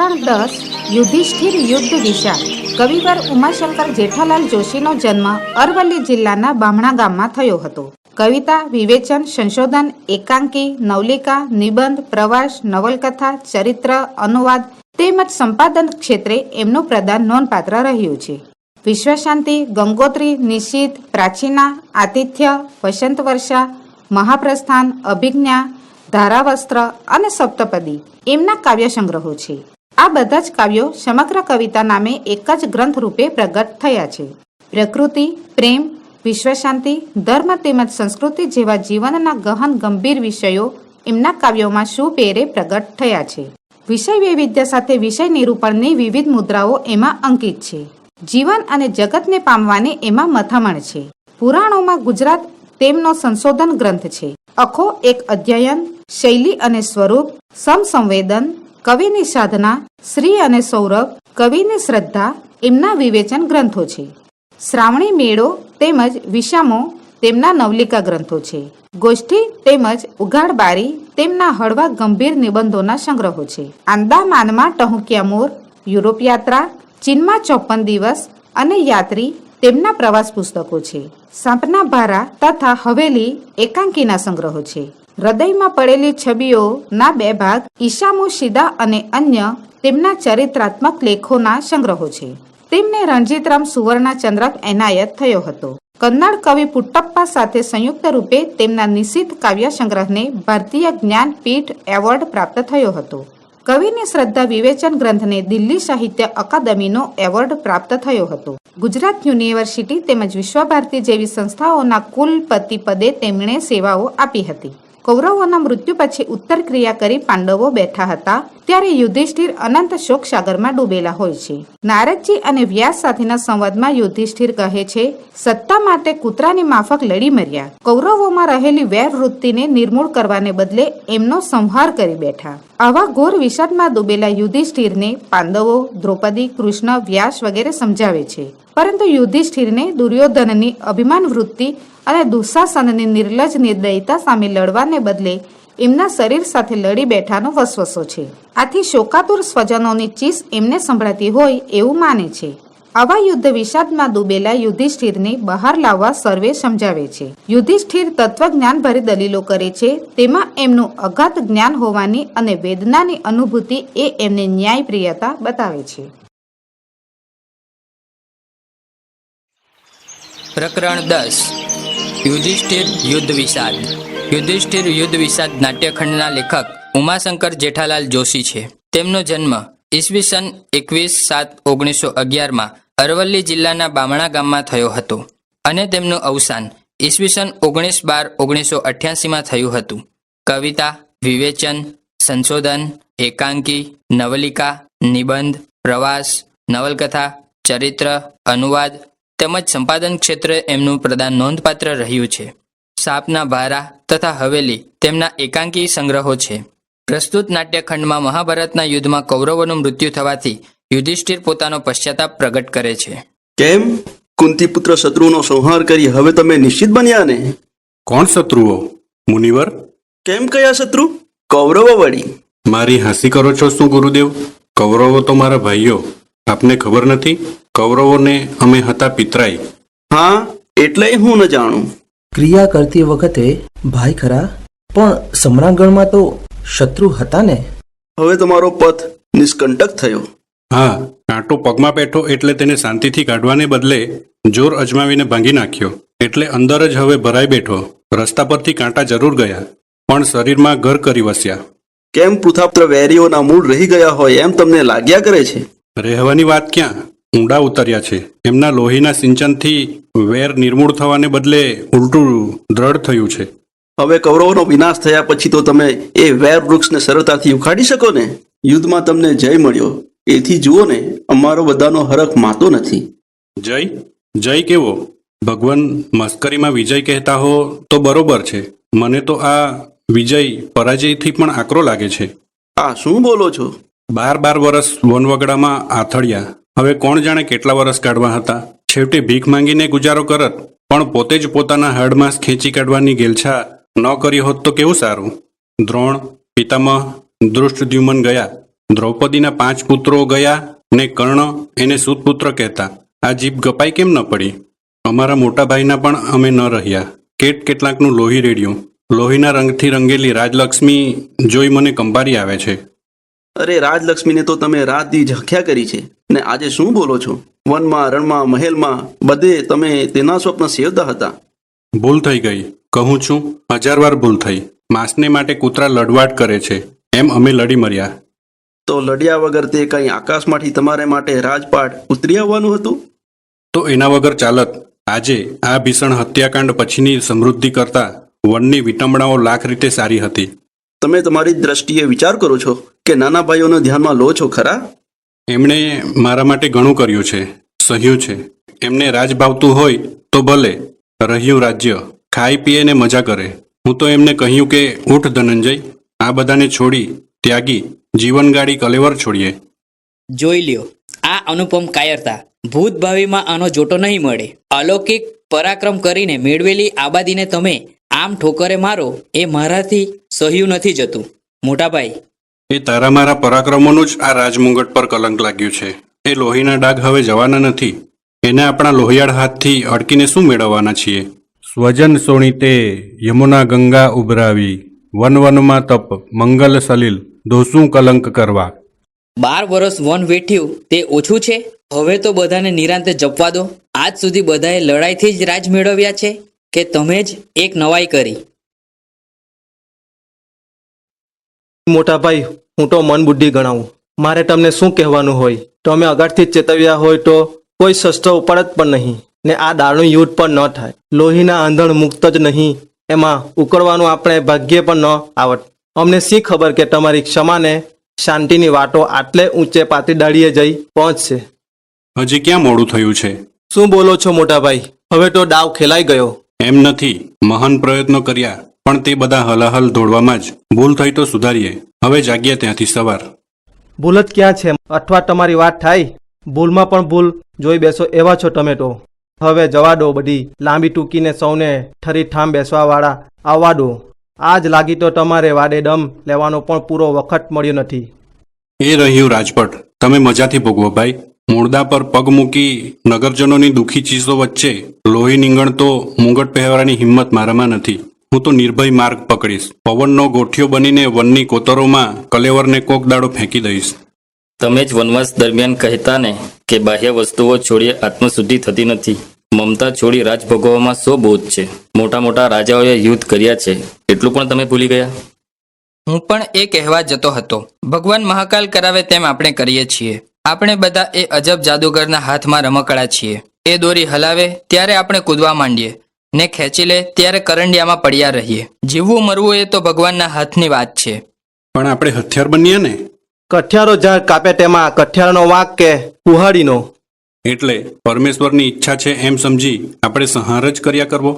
પ્રકરણ 10 યુધિષ્ઠિર યુદ્ધ વિશાળ. કવિવર ઉમાશંકર જેઠાલાલ જોશીનો જન્મ અરવલ્લી જિલ્લાના બામણા ગામમાં થયો હતો. કવિતા, વિવેચન, સંશોધન, એકાંકી, નવલિકા, નિબંધ, પ્રવાસ, નવલકથા, ચરિત્ર, અનુવાદ તેમજ સંપાદન ક્ષેત્રે એમનું પ્રદાન નોંધપાત્ર રહ્યું છે. વિશ્વશાંતિ, ગંગોત્રી, નિશીથ, પ્રાચીના, આતિથ્ય, વસંત વર્ષા, મહાપ્રસ્થાન, અભિજ્ઞા, ધારાવસ્ત્ર અને સપ્તપદી એમના કાવ્ય સંગ્રહો છે. આ બધા જ કાવ્યો સમગ્ર કવિતા નામે એક જ ગ્રંથ રૂપે પ્રગટ થયા છે. પ્રકૃતિ, પ્રેમ, વિશ્વશાંતિ, ધર્મ તેમજ સંસ્કૃતિ જેવા જીવનના ગહન ગંભીર વિષયો એમના કાવ્યોમાં સુપેરે પ્રગટ થયા છે. વિષય વૈવિધ્ય સાથે વિષય નિરૂપણની વિવિધ મુદ્રાઓ એમાં અંકિત છે. જીવન અને જગતને પામવાની એમાં મથામણ છે. પુરાણોમાં ગુજરાત તેમનો સંશોધન ગ્રંથ છે. અખો એક અધ્યયન, શૈલી અને સ્વરૂપ, સમસંવેદન, કવિની સાધના, શ્રી અને સૌરભ, કવિની શ્રદ્ધા એમના વિવેચન ગ્રંથો છે. શ્રાવણી મેળો તેમજ વિષામો તેમના નવલિકા ગ્રંથો છે. ગોષ્ઠી તેમજ ઉઘાડબારી તેમના હળવા ગંભીર નિબંધોના સંગ્રહો છે. આંદામાનમાં ટહુકિયા મોર, યુરોપ યાત્રા, ચીનમાં 54 દિવસ અને યાત્રી તેમના પ્રવાસ પુસ્તકો છે. સાપના ભારા તથા હવેલી એકાંકીના સંગ્રહો છે. હૃદયમાં પડેલી છબીઓના 2 ભાગ ઈશામુ શિદા અને અન્ય તેમના ચરિત્રાત્મક લેખોના સંગ્રહો છે. તેમને રણજીતરામ સુવર્ણ ચંદ્રક એનાયત થયો હતો. કન્નડ કવિ પુટ્ટપ્પા સાથે સંયુક્ત રૂપે તેમના નિશીથ કાવ્ય સંગ્રહને ભારતીય જ્ઞાનપીઠ એવોર્ડ પ્રાપ્ત થયો હતો. કવિની શ્રદ્ધા વિવેચન ગ્રંથને દિલ્હી સાહિત્ય અકાદમીનો એવોર્ડ પ્રાપ્ત થયો હતો. ગુજરાત યુનિવર્સિટી તેમજ વિશ્વભારતી જેવી સંસ્થાઓના કુલપતિ પદે તેમણે સેવાઓ આપી હતી. કૌરવોના મૃત્યુ પછી ઉત્તર ક્રિયા કરી પાંડવો બેઠા હતા ત્યારે યુધિષ્ઠિર અનંત શોક સાગરમાં ડૂબેલા હોય છે. નારદજી અને વ્યાસ સાથેના સંવાદમાં યુધિષ્ઠિર કહે છે, સત્તા માટે કૂતરાની માફક લડી મર્યા. કૌરવોમાં રહેલી વેર વૃત્તિને નિર્મૂળ કરવાને બદલે એમનો સંહાર કરી બેઠા. આવા ઘોર વિષાદમાં ડૂબેલા યુધિષ્ઠિરને પાંડવો, દ્રૌપદી, કૃષ્ણ, વ્યાસ વગેરે સમજાવે છે. પરંતુ યુધિષ્ઠિરને દુર્યોધનની અભિમાન વૃત્તિ અને દુશાસનની નિર્લજ નિર્દયતા સામે લડવાને બદલે એમના શરીર સાથે લડી બેઠાનો વસવસો છે. આથી શોકાતુર સ્વજનોની ચીસ એમને સંભળાતી હોય એવું માને છે. આવા યુદ્ધ વિષાદમાં ડૂબેલા યુધિષ્ઠિરને બહાર લાવવા સર્વે સમજાવે છે. યુધિષ્ઠિર તત્વજ્ઞાન ભરી દલીલો કરે છે. તેમાં એમનું અગાધ જ્ઞાન હોવાની અને વેદનાની અનુભૂતિ એ એમને ન્યાયપ્રિયતા બતાવે છે. પ્રકરણ 10 યુધિષ્ઠિર યુદ્ધ વિષાદ. યુધિષ્ઠિર યુદ્ધ વિષાદ નાટ્યખંડના લેખક ઉમાશંકર જેઠાલાલ જોશી છે. તેમનો જન્મ ઈસવીસન 21/7/1911 અરવલ્લી જિલ્લાના બામણા ગામમાં થયો હતો અને તેમનું અવસાન ઈસવીસન 19/12/1988 થયું હતું. કવિતા, વિવેચન, સંશોધન, એકાંકી, નવલિકા, નિબંધ, પ્રવાસ, નવલકથા, ચરિત્ર, અનુવાદ તેમજ સંપાદન ક્ષેત્રે એમનું પ્રદાન નોંધપાત્ર રહ્યું છે. સાપના ભારા તથા હવેલી તેમના એકાંકી સંગ્રહો છે. પ્રસ્તુત નાટ્યખંડમાં મહાભારતના યુદ્ધમાં કૌરવોનું મૃત્યુ થવાથી યુધિષ્ઠિર પોતાનો પશ્ચાતાપ પ્રગટ કરે છે. કેમ? કુંતીપુત્ર શત્રુનો સંહાર કરી હવે તમે નિશ્ચિત બન્યા ને? કોણ શત્રુઓ, મુનિવર? કેમ કયા શત્રુ? કૌરવો વળી. મારી હાંસી કરો છો શું ગુરુદેવ? કૌરવો તો મારા ભાઈઓ. આપને ખબર નથી? કૌરવોને અમે હતા પિતરાઈ. હા, એટલે હું ન જાણું. ક્રિયા કરતી વખતે ભાઈ ખરા, પણ સમ્રાગણમાં તો શત્રુ હતા ને? હવે તમારો પથ નિષ્કંટક થયો. હા, કાંટો પગમાં બેઠો એટલે તેને શાંતિથી કાઢવાને બદલે જોર અજમાવીને ભાંગી નાખ્યો. એટલે અંદર જ હવે ભરાઈ બેઠો. રસ્તા પરથી કાંટા જરૂર ગયા, પણ શરીરમાં ઘર કરી વસ્યા. કેમ પૃથાપુત્ર વેરીઓના મૂળ રહી ગયા હોય એમ તમને લાગ્યા કરે છે? રહેવાની વાત ક્યાં, ઊંડા ઉતર્યા છે. એમના લોહીના સિંચનથી વેર નિર્મૂળ થવાને બદલે ઉલટું દ્રઢ થયું છે. હવે કૌરવોનો વિનાશ થયા પછી તો તમે એ વેર વૃક્ષને સરળતાથી ઉખાડી શકો ને? યુદ્ધમાં તમને જય મળ્યો એથી જુઓ ને, અમારો બધાનો હરખ માતો નથી. જય? જય કેવો? ભગવાન મસ્કરીમાં વિજય કહેતા હો તો બરોબર છે. મને તો આ વિજય પરાજયથી પણ આકરો લાગે છે. આ શું બોલો છો? 12 વર્ષ વનવગડામાં આથડ્યા. હવે કોણ જાણે કેટલા વર્ષ કાઢવા હતા. છેવટે ભીખ માંગીને ગુજારો કરત, પણ પોતે જ પોતાના હાડમાંસ ખેંચી કાઢવાની ગેલછા ન કરી હોત તો કેવું સારું. દ્રોણ, પિતામહ, દૃષ્ટદ્યુમન ગયા. દ્રૌપદીના 5 પુત્રો ગયા ને કર્ણ એને સુતપુત્ર કહેતા. આ જીભ ગપાઈ કેમ ન પડી? અમારા મોટા ભાઈના પણ અમે ન રહ્યા. કેટલાકનું લોહી રેડ્યું. લોહીના રંગથી રંગેલી રાજલક્ષ્મી જોઈ મને કંપારી આવે છે. અરે રાજલક્ષ્મીને તો તમે રાત દી ઝાંખ્યા કરી છે ને આજે શું બોલો છો? વનમાં, રણમાં, મહેલમાં બધે તમે તેના સ્વપ્ન સેવતા હતા. ભૂલ થઈ ગઈ. કહું છું 1000 વાર ભૂલ થઈ. માંસને માટે કૂતરા લડવાટ કરે છે એમ અમે લડી મર્યા. તો લડ્યા વગર તે કંઈ આકાશમાંથી તમારે માટે રાજપાટ ઉતરી આવવાનું હતું? તો એના વગર ચાલત. આજે આ ભીષણ હત્યાકાંડ પછીની સમૃદ્ધિ કરતા વનની વિટંબણાઓ લાખ રીતે સારી હતી. તમે તમારી દ્રષ્ટિએ વિચાર કરો છો કે નાના ભાઈઓને ધ્યાનમાં લો છો ખરા? એમણે મારા માટે ઘણું કર્યું છે, સહ્યું છે. એમને રાજ ભાવતું હોય તો ભલે, રહ્યું રાજ્ય, ખાઈ પીએ ને મજા કરે. હું તો એમને કહ્યું કે ઉઠ ધનંજય, આ બધાને છોડી ત્યાગી જીવનગાડી કલેવર છોડીએ. જોઈ લ્યો આ અનુપમ કાયરતા. ભૂત ભાવિમાં આનો જોટો નહીં મળે. અલૌકિક પરાક્રમ કરીને મેળવેલી આબાદીને તમે આમ ઠોકરે મારો એ મારાથી સહ્યું નથી જતું. મોટાભાઈ, એ તારા મારા પરાક્રમોનું જ આ રાજમુંગટ પર કલંક લાગ્યું છે. એ લોહીના ડાઘ હવે જવાના નથી. એને આપણા લોહિયાળ હાથથી અડકીને શું મેળવવાના છીએ? સ્વજન સોણીતે યમુના ગંગા ઉભરાવી, વનમાં તપ મંગલ સલીલ, દોસું કલંક કરવા. 12 વર્ષ વન વેઠ્યું તે ઓછું છે? હવે તો બધાને નિરાંતે જપવા દો. આજ સુધી બધાએ લડાઈથી જ રાજ મેળવ્યા છે કે તમે જ એક નવાઈ કરી? મોટા ભાઈ, હું તો મન બુદ્ધિ ગણાવું. મારે તમને શું કહેવાનું હોય? તમે અગાડથી જ ચેતવ્યા હોય તો કોઈ શસ્ત્ર ઉપાડત પણ નહીં ને આ દારૂણ યુદ્ધ પણ ન થાય. લોહીના આંધણ મુક્ત જ નહીં, એમાં ઉકળવાનું આપણે ભાગ્યે પણ ન આવત. અમને શી ખબર કે તમારી ક્ષમાને શાંતિની વાતો આટલે ઊંચે પાતી દાડીએ જઈ પહોંચશે. હજી ક્યાં મોડું થયું છે? શું બોલો છો મોટા ભાઈ? હવે તો દાવ ખેલાઈ ગયો. એમ નથી. મહાન પ્રયત્નો કર્યા પણ તે બધા હલાહલ દોડવામાં જ ભૂલ થઈ તો સુધારીએ. હવે જાગ્યા ત્યાંથી સવાર. ભૂલ જ ક્યાં છે? અથવા તમારી વાત થાય, ભૂલમાં પણ ભૂલ જોઈ બેસો એવા છો તમે તો. હવે જવા દો બધી લાંબી ટૂંકીને સૌને ઠરી ઠામ બેસવાવાળા આવવા દો. આજ લાગી તો તમારે વાડે દમ લેવાનો પણ પૂરો વખત મળ્યો નથી. એ રહ્યું રાજપટ. તમે મજાથી ભોગવો ભાઈ. મૂળદા પર પગ મૂકી નગરજનોની દુઃખી ચીસો વચ્ચે લોહી નીંગણતો મુંગટ પહેરવાની હિંમત મારામાં નથી. હું તો નિર્ભય માર્ગ પકડીશ. પવનનો ગોઠિયો બનીને વનની કોતરોમાં કલેવરને કોક દાડો ફેંકી દઈશ. તમે જ વનવાસ દરમિયાન કહેતા ને કે બાહ્ય વસ્તુઓ છોડીએ આત્મશુદ્ધિ થતી નથી. મમતા છોડી રાજ ભોગવવામાં શો બોધ છે? મોટા મોટા રાજાઓએ યુદ્ધ કર્યા છે, એટલું પણ તમે ભૂલી ગયા? હું પણ એ કહેવા જતો હતો. ભગવાન મહાકાલ કરાવે તેમ આપણે કરીએ છીએ. આપણે બધા એ અજબ જાદુગરના હાથમાં રમકડા છીએ. એ દોરી હલાવે ત્યારે આપણે કૂદવા માંડીએ ને ખેંચી લે ત્યારે કરંડિયામાં પડ્યા રહીએ. જીવવું મરવું એ તો ભગવાનના હાથની વાત છે. પણ આપણે હથિયાર બન્યા ને? કઠિયારો ઝાડ કાપે તેમાં કઠિયારનો વાંક કે કુહાડીનો? એટલે પરમેશ્વરની ઈચ્છા છે એમ સમજી આપણે સંહાર જ કર્યા કરવો.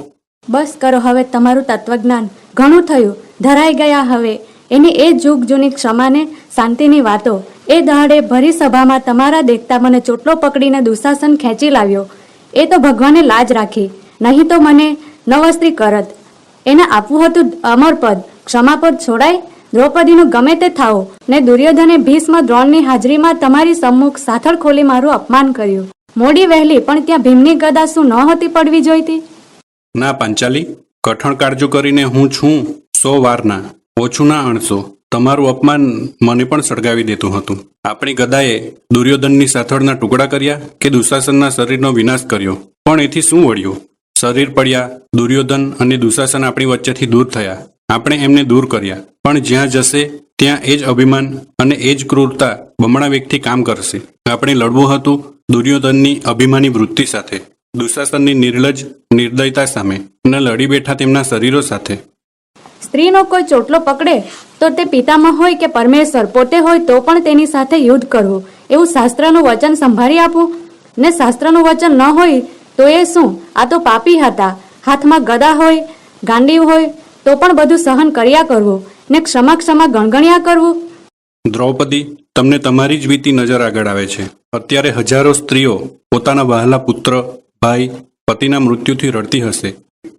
બસ કરો હવે તમારું તત્વજ્ઞાન. ઘણું થયું, ધરાઈ ગયા હવે. એની એ જૂગ જૂની ક્ષમાને શાંતિની વાતો. એ દહાડે ભરી સભામાં તમારા દેખતા મને ચોટલો પકડીને દુશાસન ખેંચી લાવ્યો. એ તો ભગવાને લાજ રાખી, નહીં તો મને નવસ્ત્રી કરત. એને આપવું હતું અમરપદ, ક્ષમાપદ છોડાય? દ્રૌપદીનું ગમે તે થાઓ ને દુર્યોધને ભીષ્મ દ્રોણની હાજરીમાં તમારી સમ્મુખ સાથળ ખોલી મારું અપમાન કર્યું. મોડી વહેલી પણ ત્યાં ભીમની ગદા શું નહોતી પડવી જોઈતી? ના પાંચાલી, કઠણ કાળજુ કરીને હું છું 100 વારના. ઓછું ના અણસો. તમારું અપમાન મને પણ સળગાવી દેતું હતું. આપણી ગદાએ દુર્યોધનની સાથળના ટુકડા કર્યા કે દુશાસનના શરીરનો વિનાશ કર્યો? પણ એથી શું વળ્યું? શરીર પડ્યા. દુર્યોધન અને દુશાસન આપણી વચ્ચેથી દૂર થયા. આપણે એમને દૂર કર્યા. પણ જ્યાં જશે ત્યાં એ જ અભિમાન અને એ જ ક્રૂરતા બમણા વેગથી કામ કરશે. આપણે લડવું હતું દુર્યોધનની અભિમાની વૃત્તિ સાથે, દુશાસનની નિર્લજ નિર્દયતા સામે, અને લડી બેઠા તેમના શરીરો સાથે. સ્ત્રીનો કોઈ ચોટલો પકડે તો તે પિતામાં હોય કે પરમેશ્વર પોતે હોય તો પણ તેની સાથે યુદ્ધ કરવું, એવું શાસ્ત્રનું વચન સંભાળી આપવું. ને શાસ્ત્રનું વચન ન હોય તો એ શું? આ તો પાપી હતા. હાથમાં ગદા હોય, ગાંડીવ હોય તો પણ બધું સહન કર્યા કરવું ને ક્ષમા ક્ષમા ગણગણ્યા કરવું. દ્રૌપદી, તમને તમારી જ વીતી નજર આગળ આવે છે. અત્યારે હજારો સ્ત્રીઓ પોતાના વહાલા પુત્ર, ભાઈ, પતિના મૃત્યુથી રડતી હશે.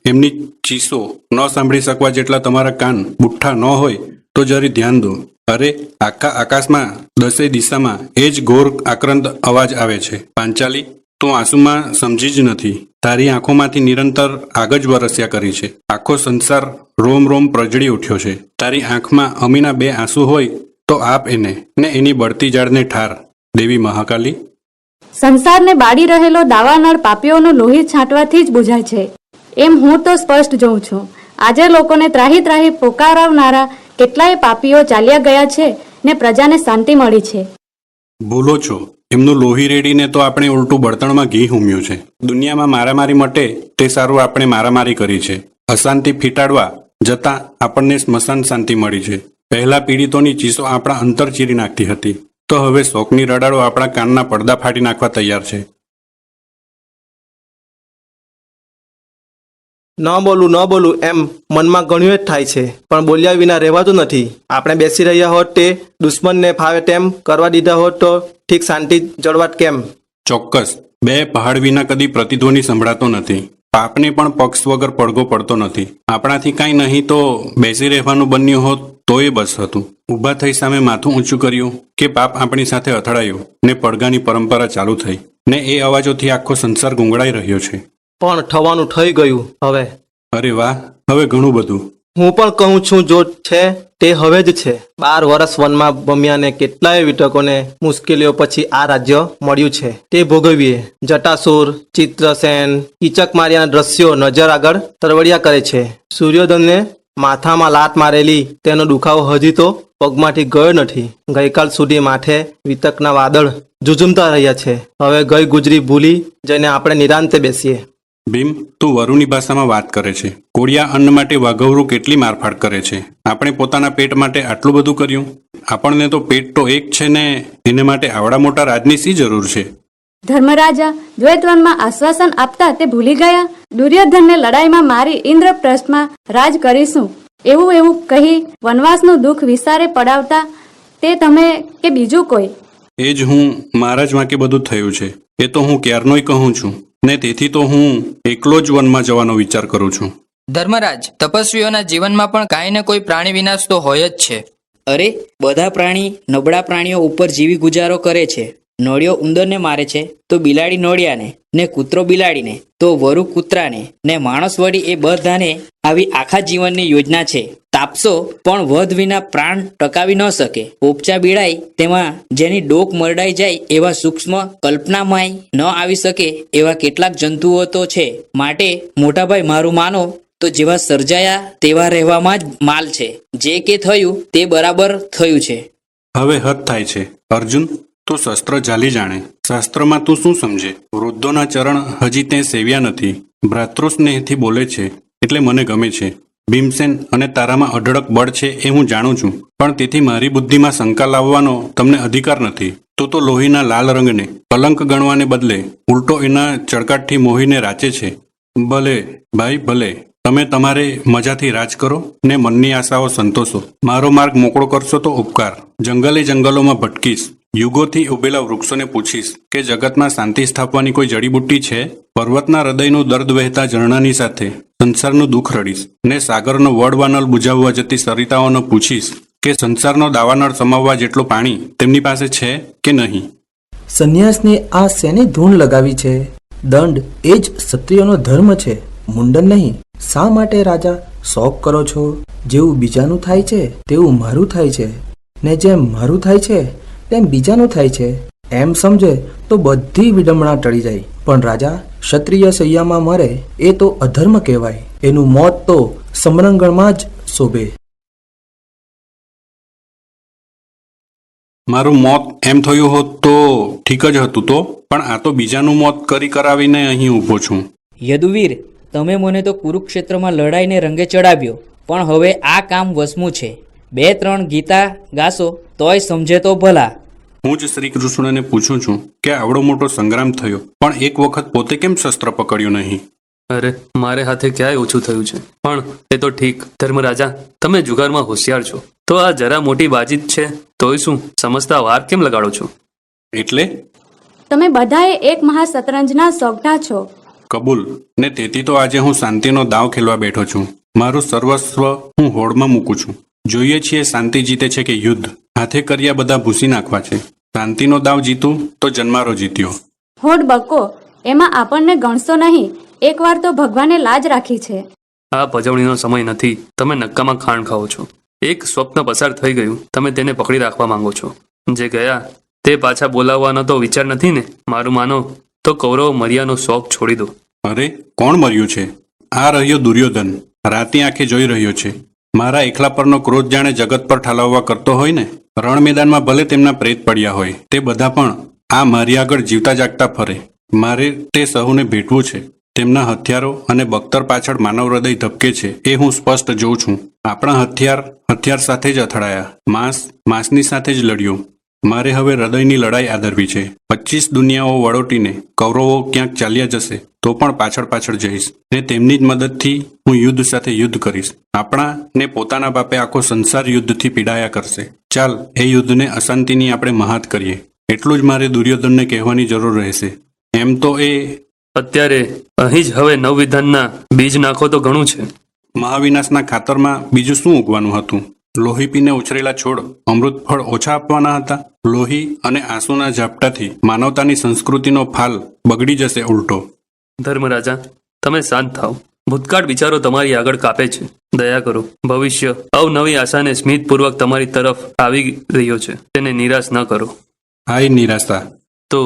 એમની ચીસો ન સાંભળી શકવા જેટલા તમારા કાન બુઠ્ઠા ન હોય તો જરી ધ્યાન દો. અરે આખા આકાશમાં 10 દિશામાં એ જ ઘોર આક્રંદ અવાજ આવે છે. પાંચાલી, તું આંસુમાં સમજી જ નથી. તારી આંખોમાંથી નિરંતર આગ જ વરસ્યા કરી છે. આખો સંસાર રોમ રોમ પ્રજળી ઉઠ્યો છે. તારી આંખમાં અમીના 2 આંસુ હોય તો આપ એને, ને એની બળતી જાળને ઠાર. દેવી મહાકાલી. સંસારને બાળી રહેલો દાવાનળ પાપીઓનું લોહી છાંટવાથી જ બુઝાય છે, એમ હું તો સ્પષ્ટ જોઉં છું. આજે લોકોને ત્રાહી ત્રાહી પોકારવનારા કેટલાય પાપીઓ ચાલ્યા ગયા છે ને પ્રજાને શાંતિ મળી છે. ભૂલો છો. એમનું લોહી રેડીને તો આપણે ઉલટું બળતણમાં ઘી ઉમ્યું છે. દુનિયામાં મારામારી મટે તે સારું આપણે મારામારી કરી છે. અશાંતિ ફીટાડવા જતાં આપણને સ્મશાન શાંતિ મળી છે. પહેલા પીડિતોની ચીસો આપણા અંતર ચીરી નાખતી હતી, તો હવે શોકની રડાડો આપણા કાનના પડદા ફાડી નાખવા તૈયાર છે. ન બોલું એમ મનમાં ઘણું જ થાય છે, પણ બોલ્યા વિના રહેવાતું નથી. આપણે બેસી રહ્યા હોત તે દુશ્મનને ફાવે તેમ કરવા દીધા હોત તો ઠીક શાંતિ જળવાત કેમ? ચોક્કસ. 2 પહાડ વિના કદી પ્રતિધ્વનિ સંભળાતો નથી. પાપને પણ પક્ષ વગર પડઘો પડતો નથી. આપણાથી કાંઈ નહીં તો બેસી રહેવાનું બન્યું હોત તો એ બસ હતું. ઊભા થઈ સામે માથું ઊંચું કર્યું કે પાપ આપણી સાથે અથડાયું ને પડઘાની પરંપરા ચાલુ થઈ, ને એ અવાજોથી આખો સંસાર ગુંગળાઈ રહ્યો છે. પણ થવાનું થઈ ગયું હવે. અરે વાહ, હવે ઘણું બધું. હું પણ કહું છું, જો છે તે હવે જ છે. 12 વર્ષ વનમાં ભમ્યાને કેટલાય વિતકોને મુશ્કેલીઓ પછી આ રાજ્ય મળ્યું છે, તે ભોગવીએ. જટાસુર, ચિત્રસેન, કીચક માર્યાના દ્રશ્યો નજર આગળ તરવડિયા કરે છે. સૂર્યોદયને માથામાં લાત મારેલી તેનો દુખાવો હજી તો પગમાંથી ગયો નથી. ગઈકાલ સુધી માથે વિતકના વાદળ ઝુઝુમતા રહ્યા છે. હવે ગઈ ગુજરી ભૂલી જઈને આપણે નિરાંતે બેસીએ. ભીમ, તું વરુની ભાષામાં વાત કરે છે. કોળિયા અન્ન માટે વાઘવરું કેટલી મારફાડ કરે છે. આપણે પોતાના પેટ માટે આટલું બધું કર્યું. આપણને તો પેટ તો એક છે ને એને માટે આવડા મોટા રાજની શી જરૂર છે? ધર્મરાજા દ્વૈતવનમાં આશ્વાસન આપતા તે ભૂલી ગયા. દુર્યોધનને લડાઈમાં મારી ઇન્દ્રપ્રસ્થમાં રાજ કરીશું એવું કહી વનવાસનું દુઃખ વિસારે પડાવતા તે તમે કે બીજું કોઈ? એ જ હું મારા જ વાંકે બધું થયું છે. એ તો હું ક્યારનોય કહું છું, ને તેથી તો હું એકલો જ વનમાં જવાનો વિચાર કરું છું. ધર્મરાજ, તપસ્વીઓના જીવનમાં પણ કાંઈ ને કોઈ પ્રાણી વિનાશ તો હોય જ છે. અરે બધા પ્રાણી નબળા પ્રાણીઓ ઉપર જીવી ગુજારો કરે છે. નોળિયો ઉંદરને મારે છે તો બિલાડી નોળિયાને, ને કૂતરો બિલાડીને, તો વરુ કૂતરાને, ને માણસ વળી એ બધાને આવી આખા જીવનની યોજના છે. તાપસો પણ વધ વિના પ્રાણ ટકાવી ન શકે. પોપચા બિડાઈ તેમાં જેની ડોક મરડાઈ જાય એવા સૂક્ષ્મ કલ્પનામાંય ન આવી શકે એવા કેટલાક જંતુઓ તો છે. માટે મોટાભાઈ મારું માનો તો જેવા સર્જાયા તેવા રહેવામાં જ માલ છે. જે કે થયું તે બરાબર થયું છે. હવે હદ થાય છે. અર્જુન, તું શસ્ત્ર ઝાલી જાણે. શાસ્ત્રમાં તું શું સમજે? વૃદ્ધોના ચરણ હજી તે સેવ્યા નથી. ભ્રાતૃસ્નેહથી બોલે છે એટલે મને ગમે છે. ભીમસેન, અને તારામાં અઢળક બળ છે એ હું જાણું છું, પણ તેથી મારી બુદ્ધિમાં શંકા લાવવાનો તમને અધિકાર નથી. તું તો લોહીના લાલ રંગને કલંક ગણવાને બદલે ઉલટો એના ચળકાટથી મોહીને રાચે છે. ભલે ભાઈ ભલે, તમે તમારે મજાથી રાજ કરો ને મનની આશાઓ સંતોષો. મારો માર્ગ મોકળો કરશો તો ઉપકાર. જંગલોમાં ભટકીશ. યુગોથી ઉભેલા વૃક્ષોને પૂછીશ કે જગતમાં શાંતિ સ્થાપવાની કોઈ જડીબુટ્ટી છે? પર્વતના હૃદયનું દર્દ વહેતા ઝરણાની સાથે સંસારનું દુઃખ રડીશ, ને સાગરનો વડવાનળ બુઝાવવા જતી સરિતાઓને પૂછીશ કે સંસારનો દાવાનળ સમાવવા જેટલું પાણી તેમની પાસે છે કે નહીં. સંન્યાસને આ શેને ધૂણ લગાવી છે? દંડ એ જ ક્ષત્રિયોનો ધર્મ છે, મુંડન નહીં. શા માટે રાજા શોક કરો છો? જેવું બીજાનું થાય છે તેવું મારું થાય છે, ને જેમ મારું થાય છે તેમ બીજાનું થાય છે, એમ સમજે તો બધી વિડંબણા ટળી જાય. પણ રાજા ક્ષત્રિય સૈયામાં મરે એ તો અધર્મ કહેવાય. એનું મોત તો સમરંગણમાં જ શોભે. મારું મોત એમ થયું હોત તો ઠીક જ હતું, તો પણ આ તો બીજાનું મોત કરાવીને અહીં ઊભો છું. યદુવીર, તમે મને તો કુરુક્ષેત્રમાં લડાઈને રંગે ચડાવ્યો, પણ હવે આ કામ વસમું છે. 2-3 ગીતા ગાશો તોય સમજે તો ભલા. હું જ શ્રી કૃષ્ણને પૂછું છું કે આવડો મોટો સંગ્રામ થયો, પણ એક વખત પોતે કેમ શસ્ત્ર પકડ્યું નહીં? અરે, મારે હાથે ક્યાંય ઓછું થયું છે. પણ એ તો ઠીક. ધર્મરાજા, તમે જુગારમાં હોશિયાર છો, તો આ જરા મોટી બાજી જ છે, તોય શું સમજતા વાર કેમ લગાડો છો? એટલે તમે બધાએ એક મહાશતરંજના શોખના છો. કબૂલ. ને તેથી તો આજે હું શાંતિનો દાવ ખેલવા બેઠો છું. મારું સર્વસ્વ હું હોડમાં મૂકું છું. જોઈએ છીએ શાંતિ જીતે છે કે યુદ્ધ. હાથે કર્યા બધા ભૂસી નાખવા છે. શાંતિનો દાવ જીતું તો જન્મારો જીત્યો. હોડ બકો, એમાં આપણને ગણશો નહીં. એકવાર તો ભગવાને લાજ રાખી છે. આ પજવણીનો સમય નથી. તમે નક્કામાં ખાણ ખાઓ છો. એક સ્વપ્ન પસાર થઈ ગયું, તમે તેને પકડી રાખવા માંગો છો. જે ગયા તે પાછા બોલાવવાનો તો વિચાર નથી ને? મારું માનો તો કૌરવ મર્યાનો શોખ છોડી દો. અરે કોણ મર્યું છે? આ રહ્યો દુર્યોધન, રાતી આંખે જોઈ રહ્યો છે. મારા એકલા પરનો ક્રોધ જાણે જગત પર ઠાલવવા કરતો હોય ને. રણ મેદાનમાં ભલે તેમના પ્રેત પડ્યા હોય, તે બધા પણ આ મારી આગળ જીવતા જાગતા ફરે. મારે તે સહુને ભેટવું છે. તેમના હથિયારો અને બખ્તર પાછળ માનવ હૃદય ધબકે છે એ હું સ્પષ્ટ જોઉં છું. આપણા હથિયાર સાથે જ અથડાયા. માંસની સાથે જ લડ્યું. મારે હવે હૃદયની લડાઈ આદરવી છે. 25 દુનિયાઓ વળોટીને કૌરવો ક્યાંક ચાલ્યા જશે તો પણ પાછળ જઈશ ને તેમની જ મદદથી હું યુદ્ધ સાથે યુદ્ધ કરીશ. આપણા ને પોતાના બાપે આખો સંસાર યુદ્ધથી પીડાયા કરશે. ચાલ એ યુદ્ધને અશાંતિની આપણે મહાત કરીએ. એટલું જ મારે દુર્યોધનને કહેવાની જરૂર રહેશે. એમ તો એ અત્યારે અહીં જ હવે નવવિધાનના બીજ નાખો તો ઘણું છે. મહાવિનાશના ખાતરમાં બીજું શું ઉગવાનું હતું? લોહી પીને ઉછરેલા છોડ અમૃત ફળ ઓછા આપવાના હતા? લોહી અને આંસુના ઝાપટાથી માનવતાની સંસ્કૃતિનો ફાલ બગડી જશે ઉલટો. ધર્મરાજા, તમે શાંત થાઓ. ભૂતકાળ વિચારો તમારી આગળ કાપે છે. દયા કરો. ભવિષ્ય અવનવી આશાને સ્મિતપૂર્વક તમારી તરફ આવી રહ્યો છે. તેને નિરાશ ન કરો. હાય નિરાશા. તો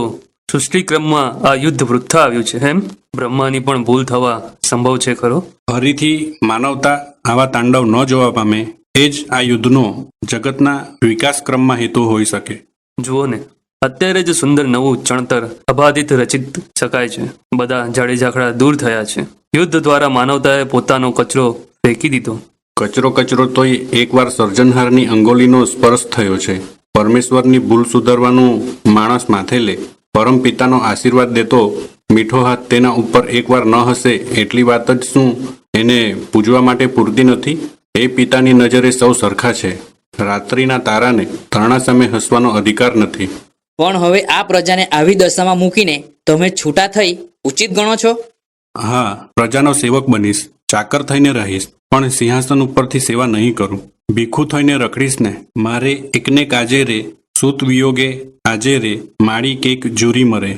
સૃષ્ટિક્રમમાં આ યુદ્ધ વૃથા આવ્યું છે એમ? બ્રહ્માની પણ ભૂલ થવા સંભવ છે ખરો? ફરીથી માનવતા આવા તાંડવ ન જોવા પામે એ જ આ યુદ્ધનો જગતના વિકાસ ક્રમમાં હેતુ હોઈ શકે. જુઓ ને, અત્યારે જ સુંદર નવું ચણતર અબાધિત રચિત શકાય છે. બધા જાડેજાખડા દૂર થયા છે. યુદ્ધ દ્વારા માનવતાએ પોતાનો કચરો ફેંકી દીધો. કચરો તોય એકવાર સર્જનહારની અંગોલીનો સ્પર્શ થયો છે. પરમેશ્વરની ભૂલ સુધારવાનું માણસ માથે લે. પરમ પિતાનો આશીર્વાદ દેતો મીઠો હાથ તેના ઉપર એકવાર ન હશે એટલી વાત જ શું એને પૂજવા માટે પૂરતી નથી? એ પિતાની નજરે સૌ સરખા છે. રાત્રિના તારાને તરણા સામે હસવાનો અધિકાર નથી. પણ હવે આ પ્રજાને આવી દશામાં મૂકીને તમે છૂટા થઈ ઉચિત ગણો છો? હા, પ્રજાનો સેવક બનીશ. ચાકર થઈને રહીશ, પણ સિંહાસન ઉપરથી સેવા નહીં કરું. ભીખું થઈને રખડીશ ને. મારે એકને કાજે રે, સૂત વિયોગે આજે રે, માળી કેક જુરી મરે.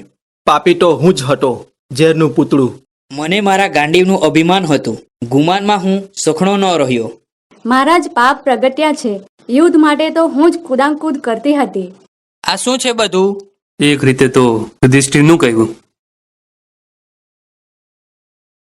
પાપી તો હું જ હતો, ઝેરનું પૂતળું. મને મારા ગાંડીવનું અભિમાન હતું. ગુમાનમાં હું સખણો ન રહ્યો. મારા જ પાપ પ્રગટ્યા છે. યુદ્ધ માટે તો હું જ કૂદાકૂદ કરતી હતી. આ શું છે બધું? એક રીતે તો યુધિષ્ઠિરનું કહેવું.